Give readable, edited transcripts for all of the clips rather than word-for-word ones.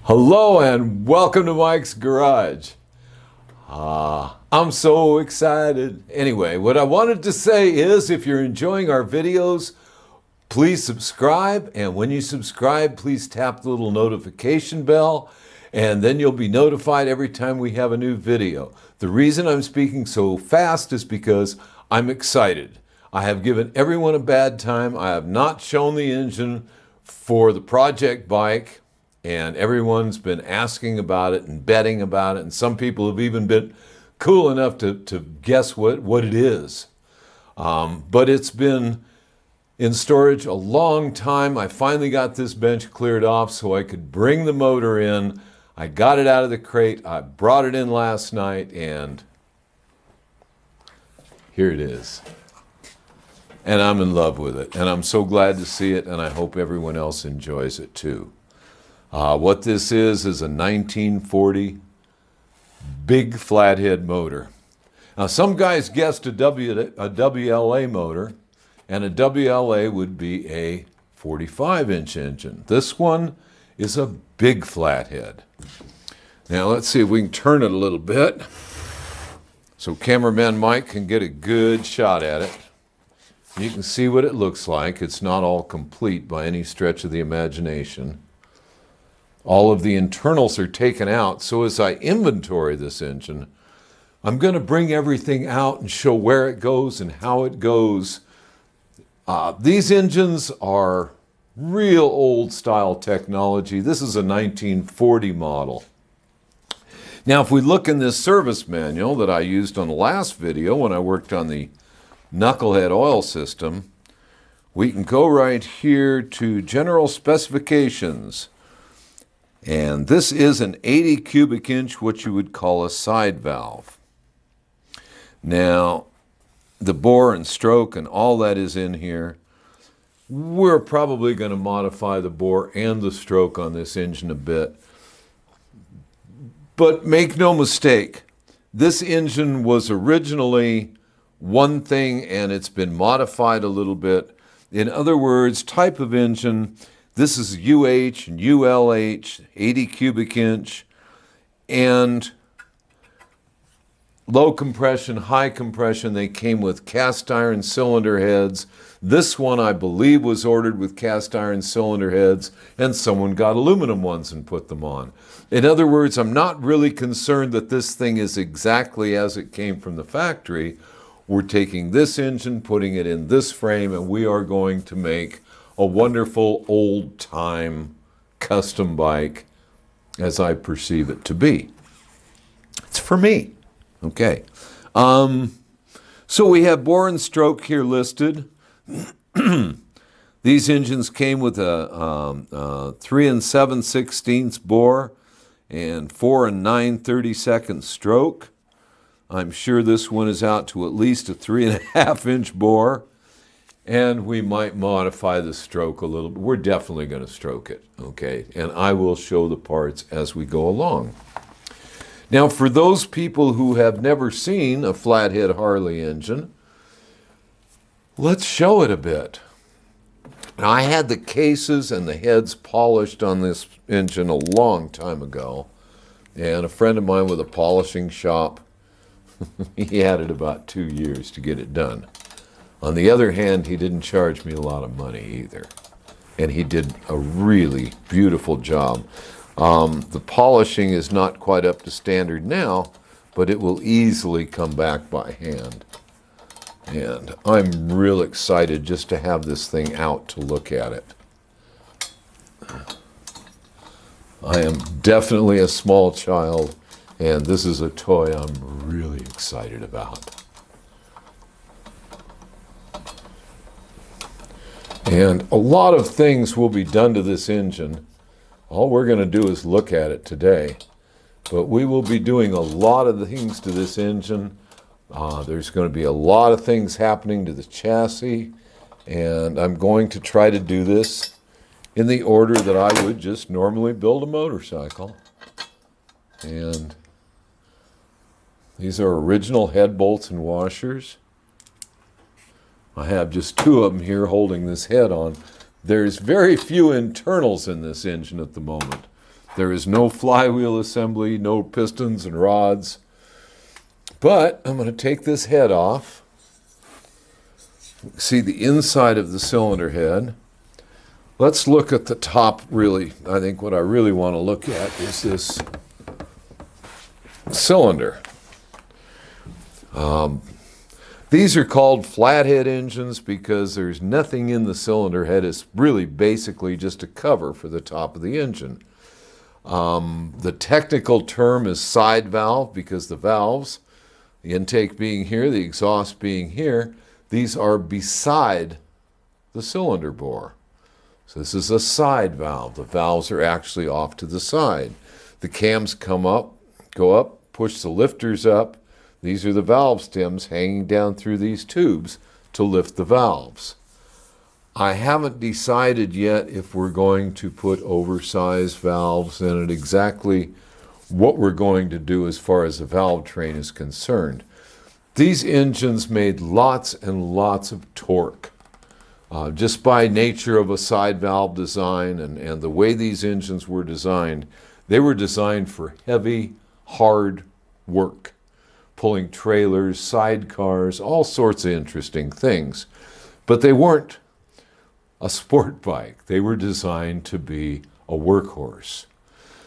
Hello and welcome to Mike's Garage. I'm so excited. Anyway, what I wanted to say is if you're enjoying our videos, please subscribe. And when you subscribe, please tap the little notification bell. And then you'll be notified every time we have a new video. The reason I'm speaking so fast is because I'm excited. I have given everyone a bad time. I have not shown the engine for the project bike. And everyone's been asking about it and betting about it. And some people have even been cool enough to guess what it is. But it's been in storage a long time. I finally got this bench cleared off so I could bring the motor in. I got it out of the crate. I brought it in last night and here it is. And I'm in love with it. And I'm so glad to see it. And I hope everyone else enjoys it too. What this is a 1940 big flathead motor. Now some guys guessed a WLA motor, and a WLA would be a 45-inch engine. This one is a big flathead. Now let's see if we can turn it a little bit so cameraman Mike can get a good shot at it. You can see what it looks like. It's not all complete by any stretch of the imagination. All of the internals are taken out, so as I inventory this engine, I'm going to bring everything out and show where it goes and how it goes. These engines are real old style technology. This is a 1940 model. Now, if we look in this service manual that I used on the last video when I worked on the knucklehead oil system, we can go right here to General Specifications. And this is an 80 cubic inch, what you would call a side valve. Now, the bore and stroke and all that is in here. We're probably going to modify the bore and the stroke on this engine a bit. But make no mistake, this engine was originally one thing and it's been modified a little bit. In other words, type of engine. This is UH and ULH, 80 cubic inch, and low compression, high compression. They came with cast iron cylinder heads. This one, I believe, was ordered with cast iron cylinder heads, and someone got aluminum ones and put them on. In other words, I'm not really concerned that this thing is exactly as it came from the factory. We're taking this engine, putting it in this frame, and we are going to make a wonderful old-time custom bike as I perceive it to be. It's for me. Okay. So we have bore and stroke here listed. These engines came with a 3 7/16 bore and 4 9/32 stroke. I'm sure this one is out to at least a 3.5-inch bore. And we might modify the stroke a little bit. We're definitely going to stroke it, okay? And I will show the parts as we go along. Now, for those people who have never seen a flathead Harley engine, let's show it a bit. Now, I had the cases and the heads polished on this engine a long time ago. And a friend of mine with a polishing shop, he had it about 2 years to get it done. On the other hand, he didn't charge me a lot of money either. And he did a really beautiful job. The polishing is not quite up to standard now, but it will easily come back by hand. And I'm real excited just to have this thing out to look at it. I am definitely a small child, and this is a toy I'm really excited about. And a lot of things will be done to this engine. All we're going to do is look at it today. But we will be doing a lot of things to this engine. There's going to be a lot of things happening to the chassis. And I'm going to try to do this in the order that I would just normally build a motorcycle. And these are original head bolts and washers. I have just 2 of them here holding this head on. There's very few internals in this engine at the moment. There is no flywheel assembly, no pistons and rods. But I'm going to take this head off. See the inside of the cylinder head. Let's look at the top really. I think what I really want to look at is this cylinder. These are called flathead engines because there's nothing in the cylinder head. It's really basically just a cover for the top of the engine. The technical term is side valve because the valves, the intake being here, the exhaust being here, these are beside the cylinder bore. So this is a side valve. The valves are actually off to the side. The cams come up, go up, push the lifters up. These are the valve stems hanging down through these tubes to lift the valves. I haven't decided yet if we're going to put oversized valves in it, exactly what we're going to do as far as the valve train is concerned. These engines made lots and lots of torque. Just by nature of a side valve design and the way these engines were designed, they were designed for heavy, hard work. Pulling trailers, sidecars, all sorts of interesting things. But they weren't a sport bike. They were designed to be a workhorse.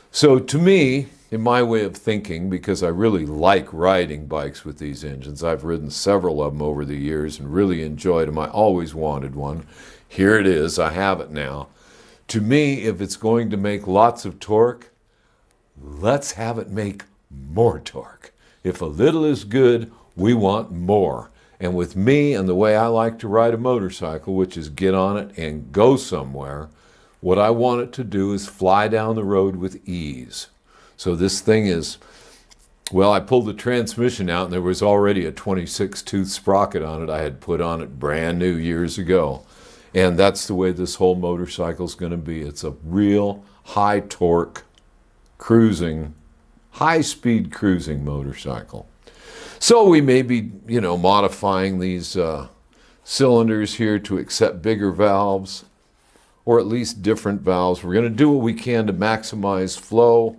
So to me, in my way of thinking, because I really like riding bikes with these engines, I've ridden several of them over the years and really enjoyed them. I always wanted one. Here it is. I have it now. To me, if it's going to make lots of torque, let's have it make more torque. If a little is good, we want more. And with me and the way I like to ride a motorcycle, which is get on it and go somewhere, what I want it to do is fly down the road with ease. So this thing is, well, I pulled the transmission out and there was already a 26-tooth sprocket on it. I had put on it brand new years ago. And that's the way this whole motorcycle is going to be. It's a real high torque cruising, high-speed cruising motorcycle. So we may be, modifying these cylinders here to accept bigger valves, or at least different valves. We're going to do what we can to maximize flow.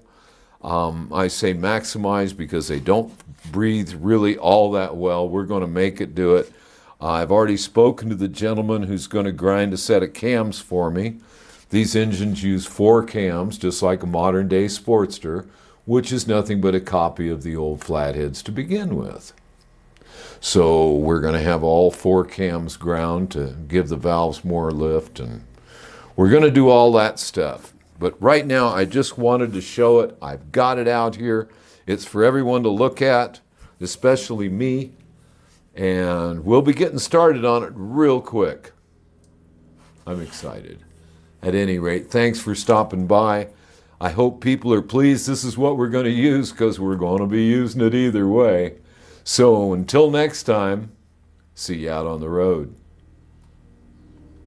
I say maximize because they don't breathe really all that well. We're going to make it do it. I've already spoken to the gentleman who's going to grind a set of cams for me. These engines use 4 cams, just like a modern-day Sportster, which is nothing but a copy of the old flatheads to begin with. So we're going to have all 4 cams ground to give the valves more lift, and we're going to do all that stuff. But right now, I just wanted to show it. I've got it out here. It's for everyone to look at, especially me, and we'll be getting started on it real quick. I'm excited. At any rate, thanks for stopping by. I hope people are pleased this is what we're going to use, because we're going to be using it either way. So until next time, see you out on the road.